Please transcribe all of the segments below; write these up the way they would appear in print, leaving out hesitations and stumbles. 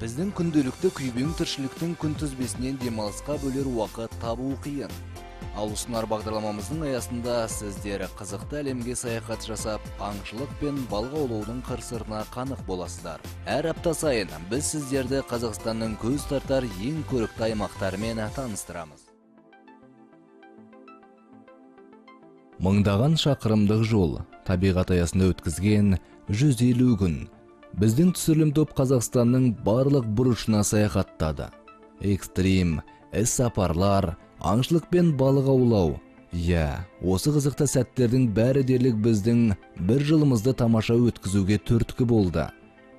Біздің күнделікті күйбең тіршіліктің күнтізбесінен демалысқа бөлер уақыт табу қиын. Ал ұсынар бағдарламамыздың аясында сіздер қызықты әлемге саяхат жасап, аңшылық пен балық аулаудың қыр-сырына қанық боласыздар. Әр апта сайын біз сіздерді Қазақстанның көз тартар ең көрікті аймақтарымен таныстырамыз. Мыңдаған шақырымдық жол, табиғат аясында өткізген 150 күн. Біздің түсірілім топ Қазақстанның барлық бұрышына саяхаттады. Экстрим, іс-сапарлар, аңшылық пен балық аулау. Осы қызықты сәттердің бәрі дерлік біздің бір жылымызды тамаша өткізуге түрткі болды.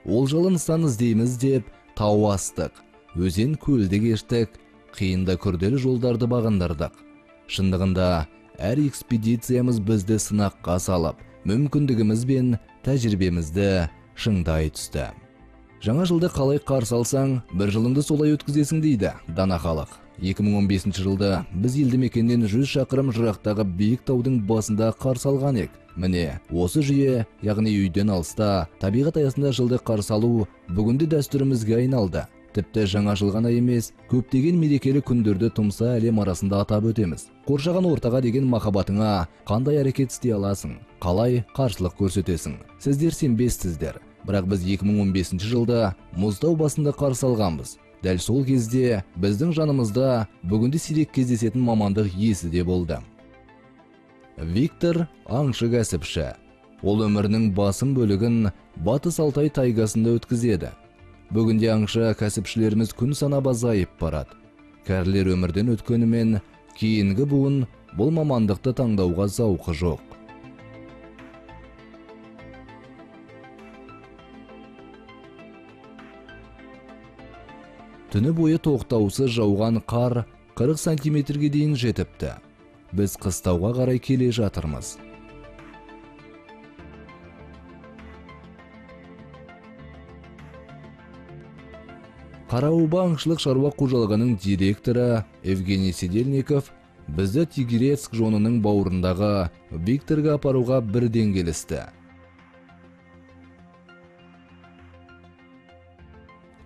Олжалы нысан іздейміз деп тау астық, өзен көлді кештік, қиында күрделі жолдарды бағындырдық. Шындығында әр экспедициямыз бізді сынаққа салып, мүмкіндігіміз бен тәжірибемізді шыңдай түсті. Жаңа жылды қалай қарсы алсаң, бір жылыңды солай өткізесің дейді дана халық. 2015 жылды біз елді мекеннен 100 шақырым жырақтағы биік таудың басында қарсы алған ек. Міне, осы жүйе, яғни үйден алыста, табиғат аясында жылды қарсы алу бүгінде дәстүрімізге айналды. Тіпті жаңа жыл ғана емес, көптеген мерекелі күндерді тұмса әлем арасында атап өтеміз. Қоршаған ортаға деген махаббатыңа қандай әрекет істей аласың, қалай қарсылық көрсетесің? Сіздер сенбессіздер, бірақ біз 2015 жылда Мұзтау басында қарсы алғанбыз. Дәл сол кезде біздің жанымызда бүгінде сирек кездесетін мамандық иесі де болды. Виктор аңшы кәсіпші. Ол өмірінің басым бөлігін Батыс Алтай тайгасында өткізеді. Бүгінде аңшы кәсіпшілеріміз күн санап азайып барады. Кәрілер өмірден өткенімен, кейінгі буын бұл мамандықты таңдауға зауқы жоқ. Түні бойы тоқтаусыз жауған қар 40 сантиметрге дейін жетіпті. Біз қыстауға қарай келе жатырмыз. Қарауылба аңшылық шаруа қожалығының директоры Евгений Сидельников бізді Тигирецк жонының бауырындағы Викторға апаруға бірден келісті.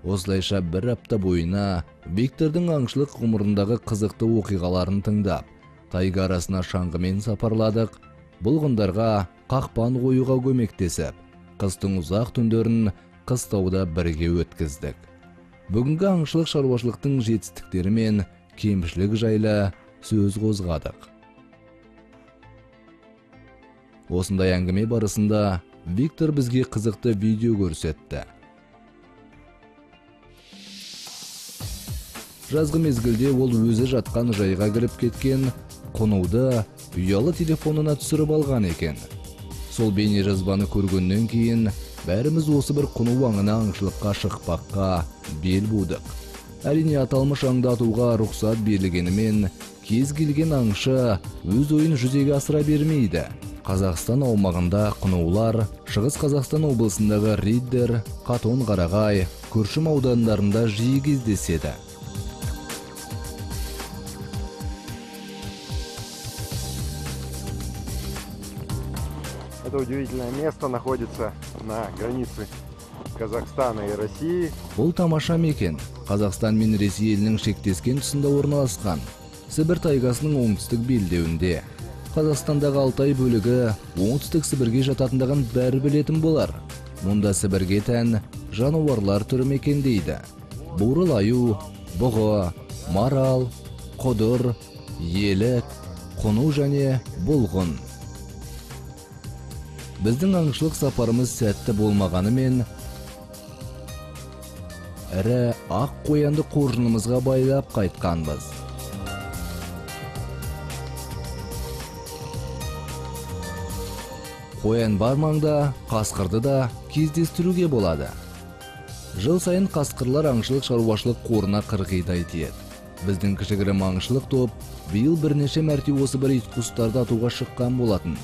Осылайша бір апта бойына Виктордың аңшылық ғұмырындағы қызықты оқиғаларын тыңдап, тайга арасына шаңғымен сапарладық, бұлғындарға қақпан қоюға көмектесіп, қыстың ұзақ түндерін қыстауда бірге өткіздік. Бүгінгі аңшылық шаруашылықтың жетістіктері мен кемшілік жайлы сөз қозғадық. Осындай әңгіме барысында Виктор бізге қызықты видео көрсетті. Жазғы мезгілде ол өзі жатқан жайға кіріп кеткен қонуды ұялы телефонына түсіріп алған екен. Сол бейне жазбаны көргеннен кейін бәріміз осы бір құну аңына аңшылыққа шықпаққа бел будық. Әрине аталмыш аңды атуға рұқсат берілгенімен, кез келген аңшы өз ойын жүзеге асыра бермейді. Қазақстан аумағында құнулар Шығыс Қазақстан облысындағы Риддер, Қатон Қарағай, Күршім аудандарында жиі кездеседі. Это удивительное место находится на границе Казахстана и России. Бұл тамаша мекен Қазақстан мен Ресей елінің шектескен тұсында орналасқан. Сібір тайгасының оңтүстік белдеуінде. Қазақстандағы Алтай бөлігі оңтүстік Сібірге жататындығын бәрі білетін болар. Мұнда Сібірге тән жануарлар түрі мекендейді. Бурыл аю, бұғы, марал, құдыр, елік, құну және бұлғын. Біздің аңшылық сапарымыз сәтті болмағанымен, ірі ақ қоянды қоржынымызға байлап қайтқанбыз. Қоян бар маңда қасқырды да кездестіруге болады. Жыл сайын қасқырлар аңшылық шаруашылық қорына қырғидай тиеді. Біздің кішігірім аңшылық топ биыл бірнеше мәрте осы бір итқұстарды атуға шыққан болатын.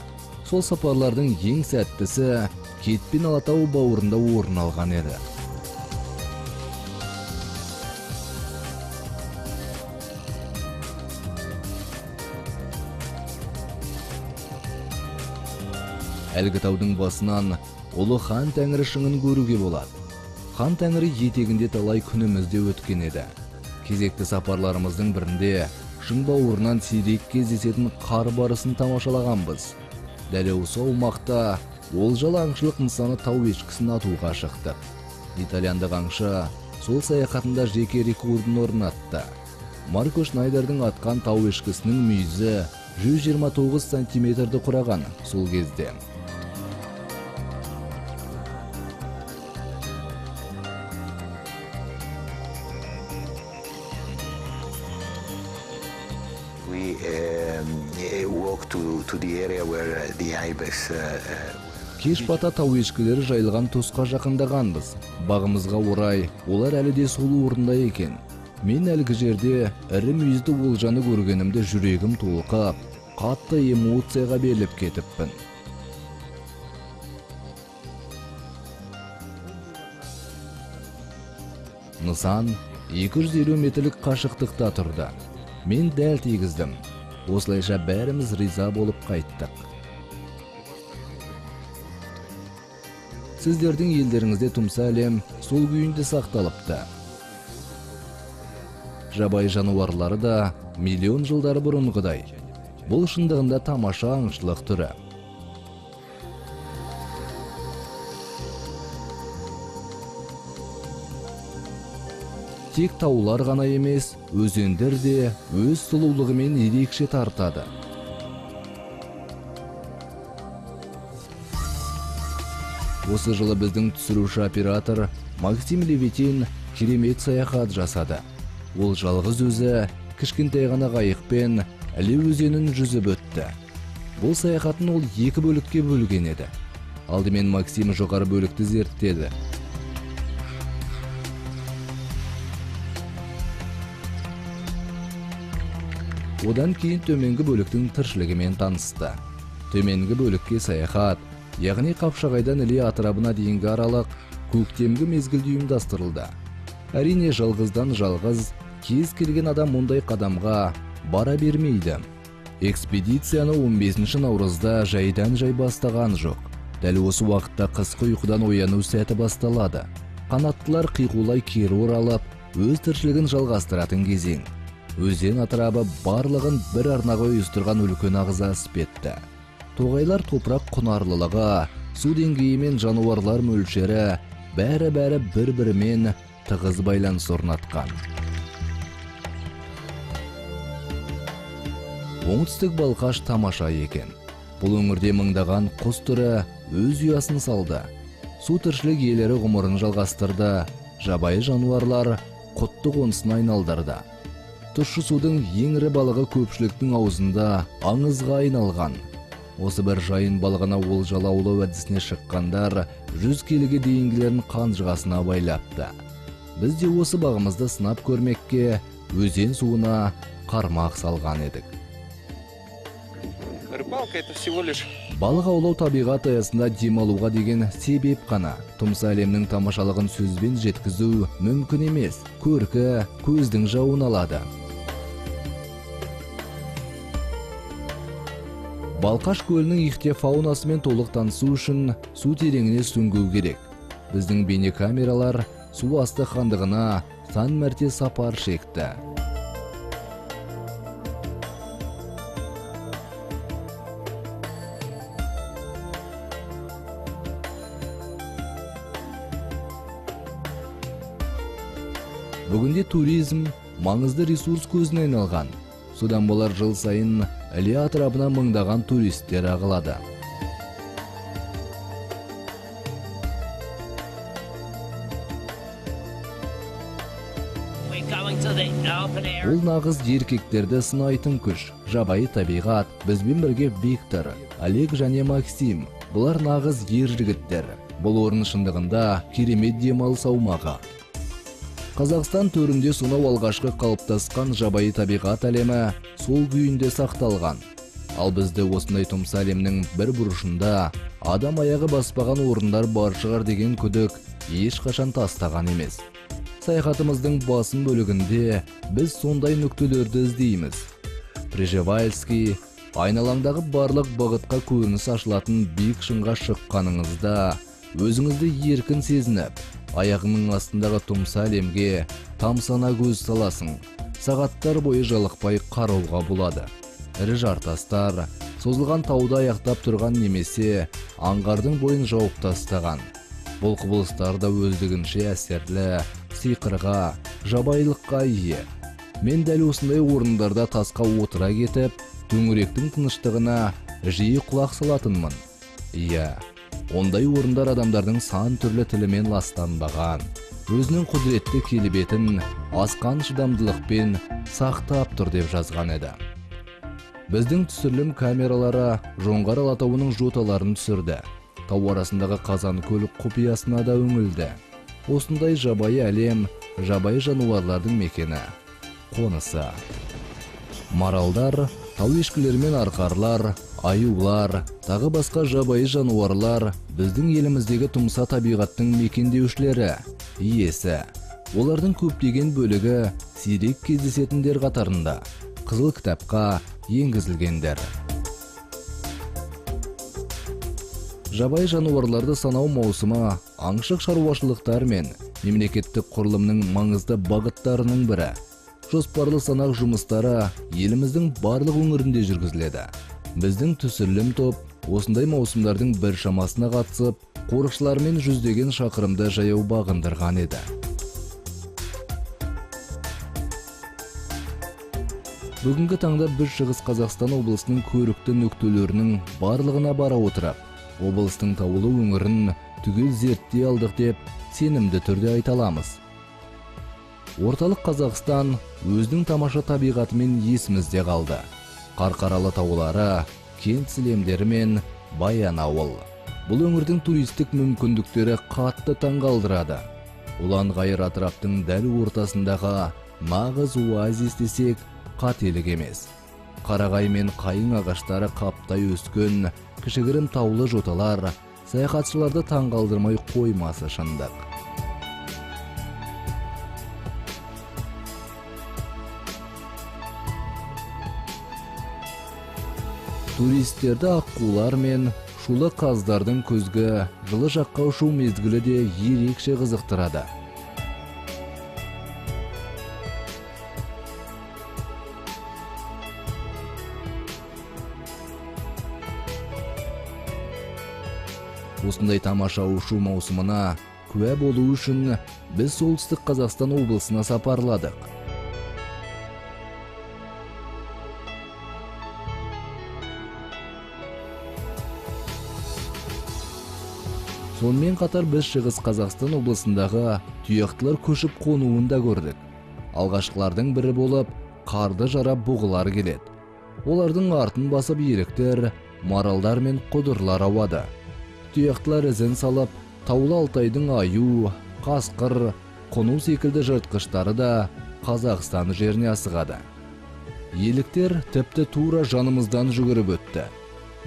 Сол сапарлардың ең сәттісі Кетпен Алатау бауырында орын алған еді. Әлгі таудың басынан Ұлы Хан Тәңірі шыңын көруге болады. Хан Тәңірі етегінде талай күнімізде өткен еді. Кезекті сапарларымыздың бірінде шың бауырынан сирек кездесетін қар барысын тамашалағанбыз. Дәл осы аумақта олжалы аңшылық нысаны тау ешкісін атуға шықтық. Итальяндық аңшы сол саяхатында жеке рекордын орнатты. Марко Шнайдердің атқан тау ешкісінің мүйізі 129 сантиметрді құраған сол кезде. We walk to the area where the ibex. Кеш бата тау ешкілері жайылған тұсқа жақындағанбыз. Бағымызға орай, олар әлі де сол орында екен. Мен әлгі жерде ірі мүйізді олжаны көргенімде жүрегім толқып, қатты эмоцияға беріліп кетіппін. Нысан 250 метрлік қашықтықта тұрды. Мен дәл тигіздім. Осылайша бәріміз риза болып қайттық. Сіздердің елдеріңізде тұмса әлем сол күйінде сақталыпты. Жабайы жануарлары да миллион жылдар бұрынғыдай. Бұл шындығында тамаша аңшылық түрі. Тек таулар ғана емес, өзендер де өз сұлулығымен ерекше тартады. Осы жылы біздің түсіруші оператор Максим Левитин керемет саяхат жасады. Ол жалғыз өзі кішкентай ғана қайықпен Іле өзенін жүзіп өтті. Бұл саяхатын ол 2 бөлікке бөлген еді. Алдымен Максим жоғары бөлікті зерттеді. Одан кейін төменгі бөліктің тіршілігімен танысты. Төменгі бөлікке саяхат, яғни Қапшағайдан Іле атырабына дейінгі аралық көктемгі мезгілде ұйымдастырылды. Әрине жалғыздан жалғыз кез келген адам мұндай қадамға бара бермейді. Экспедицияны 15 наурызда жайдан жай бастаған жоқ. Дәл осы уақытта қысқы ұйқыдан ояну сәті басталады. Қанаттылар қиқулай кері оралып, өз тіршілігін жалғастыратын кезең. Өзен атырабы барлығын бір арнаға ұйыстырған үлкен ағза іспетті. Тоғайлар топырақ құнарлылығы, су деңгейі мен жануарлар мөлшері бәрі бір-бірімен тығыз байланыс орнатқан. Оңтүстік Балқаш тамаша екен. Бұл өңірде мыңдаған құс түрі өз ұясын салды. Су тіршілік иелері ғұмырын жалғастырды, жабайы жануарлар құтты қонысын айналдырды. Тұщы судың ең ірі балығы көпшіліктің аузында аңызға айналған. Осы бір жайын балығына олжалы аулау әдісіне шыққандар 100 келіге дейінгілерін қанжығасына байлапты. Біз де осы бағымызды сынап көрмекке өзен суына қармақ салған едік. Рыбалка это всего лишь Балық аулау табиғат аясында демалуға деген себеп қана. Тұмса әлемнің тамашалығын сөзбен жеткізу мүмкін емес. Көркі көздің жауын алады. Балқаш көлінің ихтиофаунасымен толық танысу үшін су тереңіне сүңгу керек. Біздің бейнекамералар су асты хандығына сан мәрте сапар шекті. Бүгінде туризм маңызды ресурс көзіне айналған. Содан болар жыл сайын Іле атырабына мыңдаған туристер ағылады. Бұл нағыз еркектерді сынайтын күш. Жабайы табиғат, бізбен бірге Виктор, Олег және Максим. Бұлар нағыз ер жігіттер. Бұл орын шындығында керемет демалыс аумағы. Қазақстан төрінде сонау алғашқы қалыптасқан жабайы табиғат әлемі сол күйінде сақталған. Ал бізді осындай тұмса әлемнің бір бұрышында адам аяғы баспаған орындар бар шығар деген күдік ешқашан тастаған емес. Саяхатымыздың басым бөлігінде біз сондай нүктелерді іздейміз. Прижевальский, айналаңдағы барлық бағытқа көрініс ашылатын биік шыңға шыққаныңызда өзіңізді еркін сезініп, аяғыңның астындағы тұмса әлемге тамсана көз саласың. Сағаттар бойы жалықпай қарауға болады. Ірі жартастар, созылған тауды аяқтап тұрған немесе аңғардың бойын жауып тастаған. Бұл құбылыстар да өздігінше әсерлі, сиқырға, жабайылыққа ие. Мен дәл осындай орындарда тасқа отыра кетіп, төңіректің тыныштығына жиі құлақ салатынмын. Иә, ондай орындар адамдардың сан түрлі тілімен ластанбаған, өзінің құдіретті келбетін асқан шыдамдылықпен сақтап тұр деп жазған еді. Біздің түсірілім камералары Жоңғар Алатауының жоталарын түсірді. Тау арасындағы Қазанкөл құпиясына да үңілді. Осындай жабайы әлем, жабайы жануарлардың мекені, қонысы. Маралдар, тау ешкілері мен арқарлар, аюлар, тағы басқа жабайы жануарлар біздің еліміздегі тұмса табиғаттың мекендеушілері, иесі. Олардың көптеген бөлігі сирек кездесетіндер қатарында, Қызыл кітапқа енгізілгендер. Жабайы жануарларды санау маусымы аңшылық шаруашылықтар мен мемлекеттік құрылымның маңызды бағыттарының бірі. Жоспарлы санақ жұмыстары еліміздің барлық өңірінде жүргізіледі. Біздің түсірілім топ осындай маусымдардың бір шамасына қатысып, қорықшылармен жүздеген шақырымды жаяу бағындырған еді. Бүгінгі таңда біз Шығыс Қазақстан облысының көрікті нүктелерінің барлығына бара отырып, облыстың таулы өңірін түгел зерттей алдық деп сенімді түрде айта аламыз. Орталық Қазақстан өзінің тамаша табиғатымен есімізде қалды. Қарқаралы таулары, кент сілемдері мен Баянауыл. Бұл өңірдің туристік мүмкіндіктері қатты таңғалдырады. Ұлан-ғайыр атыраптың дәл ортасындағы нағыз оазис десек қателік емес. Қарағай мен қайың ағаштары қаптай өскен кішігірім таулы жоталар саяхатшыларды таңғалдырмай қоймасы шындық. Туристерді аққулар мен шулы қаздардың көзгі жылы жаққа ұшу мезгілі де ерекше қызықтырады. Осындай тамаша ұшу маусымына куә болу үшін біз Солтүстік Қазақстан облысына сапарладық. Сонымен қатар біз Шығыс Қазақстан облысындағы тұяқтылар көшіп қонуын да көрдік. Алғашқылардың бірі болып қарды жарап бұғылар келеді. Олардың артын басып еліктер, маралдар мен құдырлар ауады. Тұяқтылар ізін салып, таулы Алтайдың аю, қасқыр, құну секілді жыртқыштары да Қазақстан жеріне асығады. Еліктер тіпті тура жанымыздан жүгіріп өтті.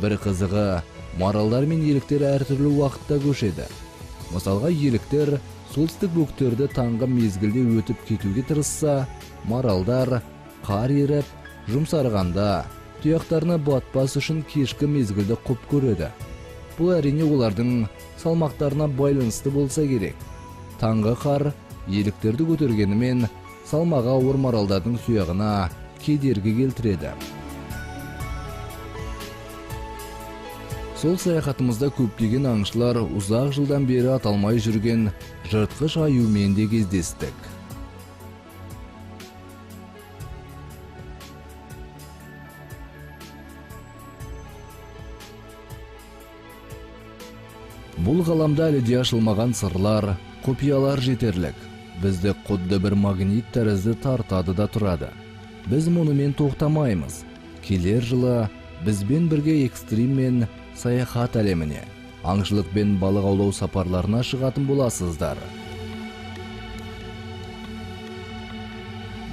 Бір қызығы, маралдар мен еліктер әртүрлі уақытта көшеді. Мысалға, еліктер солтүстік бөктерді таңғы мезгілде өтіп кетуге тырысса, маралдар қар еріп, жұмсарғанда тұяқтарына батпас үшін кешкі мезгілді құп көреді. Бұл әрине олардың салмақтарына байланысты болса керек. Таңғы қар еліктерді көтергенімен салмағы ауыр маралдардың сүйағына кедергі келтіреді. Сол саяхатымызда көптеген аңшылар ұзақ жылдан бері аталмай жүрген жыртқыш аюмен де кездестік. Бұл ғаламда әлі де ашылмаған сырлар, құпиялар жетерлік. Бізді құдды бір магнит тәрізді тартады да тұрады. Біз мұнымен тоқтамаймыз. Келер жылы бізбен бірге экстрим мен саяхат әлеміне, аңшылық пен балық аулау сапарларына шығатын боласыздар.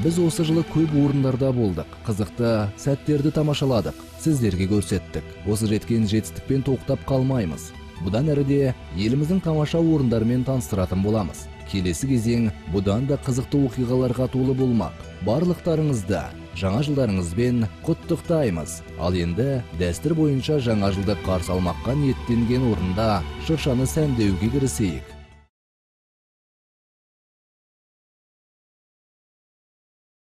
Біз осы жылы көп орындарда болдық, қызықты сәттерді тамашаладық, сіздерге көрсеттік. Осы жеткен жетістікпен тоқтап қалмаймыз. Бұдан әріде еліміздің тамаша орындарымен таныстыратын боламыз. Келесі кезең бұдан да қызықты оқиғаларға толы болмақ. Барлықтарыңызды жаңа жылдарыңызбен құттықтаймыз. Ал енді дәстүр бойынша жаңа жылды қарсы алмаққа ниеттенген орында шыршаны сәндеуге кірісейік.